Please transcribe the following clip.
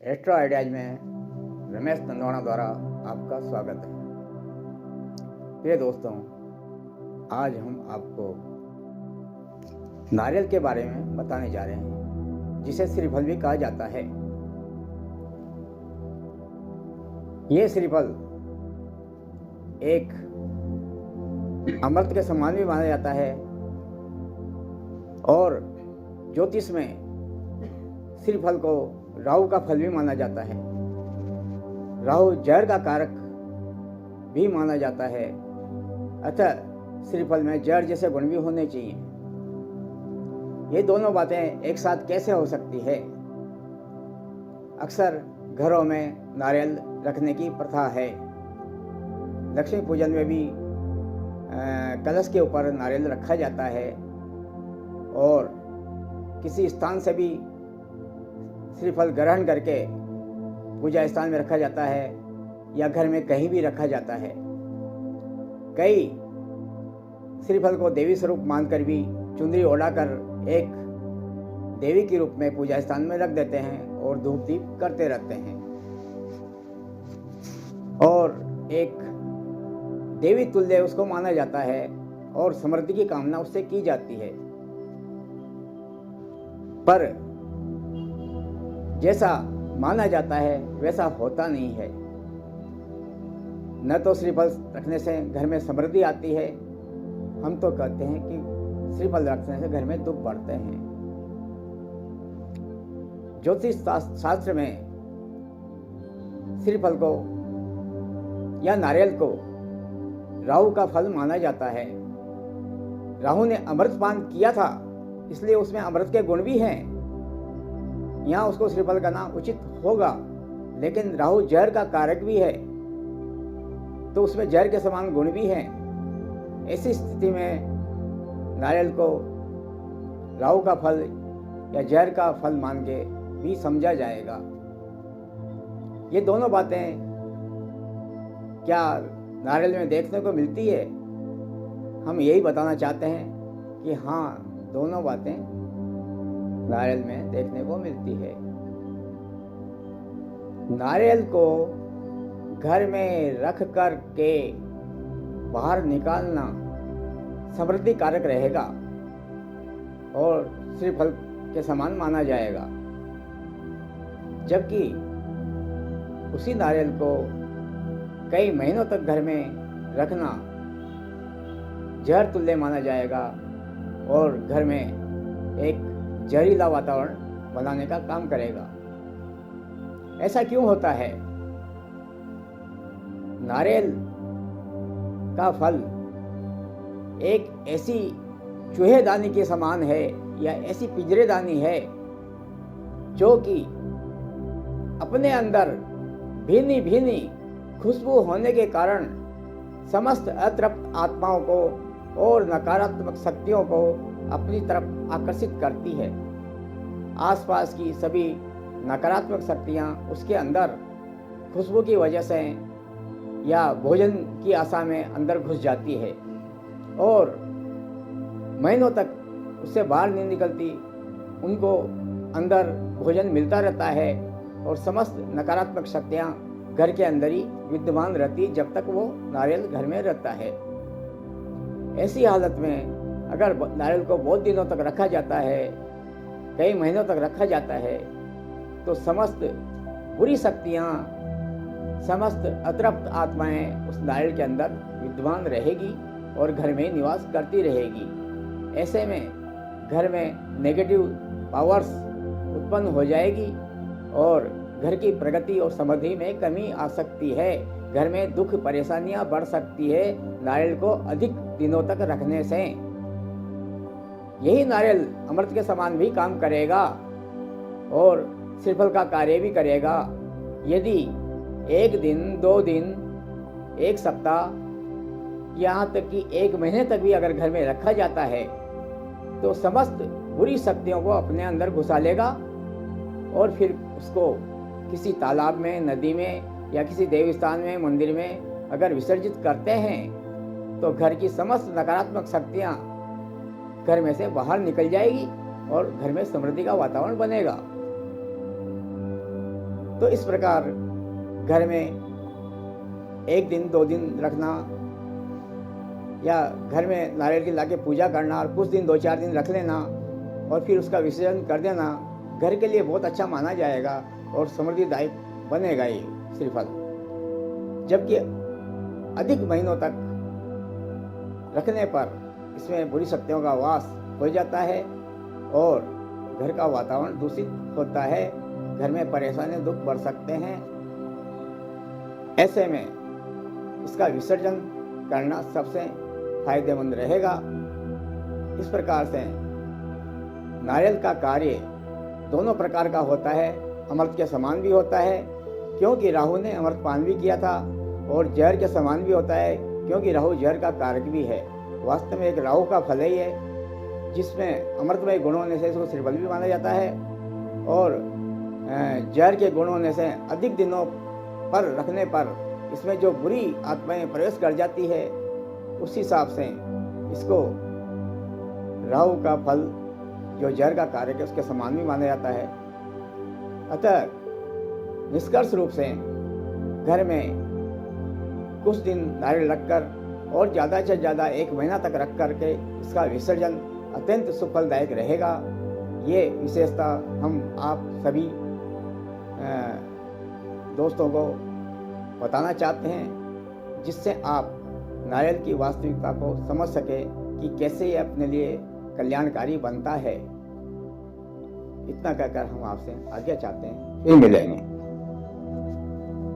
Astro ideas में रमेश नंदवाना द्वारा आपका स्वागत है। प्रिय दोस्तों, आज हम आपको नारियल के बारे में बताने जा रहे हैं, जिसे श्रीफल भी कहा जाता है। ये श्रीफल एक अमृत के समान भी माना जाता है और ज्योतिष में श्रीफल को राहु का फल भी माना जाता है। राहु जहर का कारक भी माना जाता है, अतः श्रीफल में जहर जैसे गुण भी होने चाहिए। ये दोनों बातें एक साथ कैसे हो सकती है? अक्सर घरों में नारियल रखने की प्रथा है। लक्ष्मी पूजन में भी कलश के ऊपर नारियल रखा जाता है और किसी स्थान से भी श्रीफल ग्रहण करके पूजा स्थान में रखा जाता है या घर में कहीं भी रखा जाता है। कई श्रीफल को देवी स्वरूप मानकर भी चुंदरी ओढ़ाकर एक देवी के रूप में पूजा स्थान में रख देते हैं और धूप दीप करते रहते हैं और एक देवी तुल्य उसको माना जाता है और समृद्धि की कामना उससे की जाती है। पर जैसा माना जाता है वैसा होता नहीं है। न तो श्रीफल रखने से घर में समृद्धि आती है, हम तो कहते हैं कि श्रीफल रखने से घर में दुख बढ़ते हैं। ज्योतिष शास्त्र में श्रीफल को या नारियल को राहु का फल माना जाता है। राहु ने अमृतपान किया था, इसलिए उसमें अमृत के गुण भी हैं। यहाँ उसको श्रीफल कहना उचित होगा, लेकिन राहु जहर का कारक भी है, तो उसमें जहर के समान गुण भी हैं। ऐसी स्थिति में नारियल को राहु का फल या जहर का फल मान के भी समझा जाएगा। ये दोनों बातें क्या नारियल में देखने को मिलती है? हम यही बताना चाहते हैं कि हाँ, दोनों बातें नारियल में देखने को मिलती है। नारियल को घर में रख कर के बाहर निकालना समृद्धि कारक रहेगा और श्रीफल के समान माना जाएगा, जबकि उसी नारियल को कई महीनों तक घर में रखना जहर तुल्य माना जाएगा और घर में एक जहरीला वातावरण बनाने का काम करेगा। ऐसा क्यों होता है? नारियल का फल एक ऐसी चूहेदानी के समान है या ऐसी पिंजरेदानी है जो कि अपने अंदर भीनी भीनी खुशबू होने के कारण समस्त अतृप्त आत्माओं को और नकारात्मक शक्तियों को अपनी तरफ आकर्षित करती है। आसपास की सभी नकारात्मक शक्तियाँ उसके अंदर खुशबू की वजह से या भोजन की आशा में अंदर घुस जाती है और महीनों तक उससे बाहर नहीं निकलती। उनको अंदर भोजन मिलता रहता है और समस्त नकारात्मक शक्तियाँ घर के अंदर ही विद्यमान रहती जब तक वो नारियल घर में रहता है। ऐसी हालत में अगर नारियल को बहुत दिनों तक रखा जाता है, कई महीनों तक रखा जाता है, तो समस्त बुरी शक्तियाँ, समस्त अतृप्त आत्माएं उस नारियल के अंदर विद्यमान रहेगी और घर में निवास करती रहेगी। ऐसे में घर में नेगेटिव पावर्स उत्पन्न हो जाएगी और घर की प्रगति और समृद्धि में कमी आ सकती है। घर में दुख परेशानियां बढ़ सकती है नारियल को अधिक दिनों तक रखने से। यही नारियल अमृत के समान भी काम करेगा और श्रीफल का कार्य भी करेगा। यदि एक दिन, 2 दिन, 1 सप्ताह, यहाँ तक कि 1 महीने तक भी अगर घर में रखा जाता है तो समस्त बुरी शक्तियों को अपने अंदर घुसा लेगा और फिर उसको किसी तालाब में, नदी में या किसी देवी स्थान में, मंदिर में अगर विसर्जित करते हैं तो घर की समस्त नकारात्मक शक्तियाँ घर में से बाहर निकल जाएगी और घर में समृद्धि का वातावरण बनेगा। तो इस प्रकार घर में 1 दिन 2 दिन रखना या घर में नारियल की लाके पूजा करना और कुछ दिन 2-4 दिन रख लेना और फिर उसका विसर्जन कर देना घर के लिए बहुत अच्छा माना जाएगा और समृद्धिदायक बनेगा ये श्रीफल। जबकि अधिक महीनों तक रखने पर इसमें बुरी शक्तियों का वास हो जाता है और घर का वातावरण दूषित होता है, घर में परेशानी दुख बढ़ सकते हैं। ऐसे में इसका विसर्जन करना सबसे फायदेमंद रहेगा। इस प्रकार से नारियल का कार्य दोनों प्रकार का होता है, अमृत के समान भी होता है क्योंकि राहु ने अमृतपान भी किया था, और जहर के समान भी होता है क्योंकि राहु जहर का कारक भी है। वास्तव में एक राहु का फल ही है जिसमें अमृतमय गुण होने से इसको श्रीफल भी माना जाता है, और जहर के गुण होने से अधिक दिनों पर रखने पर इसमें जो बुरी आत्माएं प्रवेश कर जाती है, उस हिसाब से इसको राहु का फल जो जहर का कारक है उसके समान भी माना जाता है। अतः निष्कर्ष रूप से घर में कुछ दिन नारियल रखकर और ज़्यादा से ज़्यादा 1 महीना तक रख करके इसका विसर्जन अत्यंत सुफलदायक रहेगा। ये विशेषता हम आप सभी दोस्तों को बताना चाहते हैं, जिससे आप नारियल की वास्तविकता को समझ सके कि कैसे ये अपने लिए कल्याणकारी बनता है। इतना कहकर हम आपसे आज्ञा चाहते हैं, फिर मिलेंगे।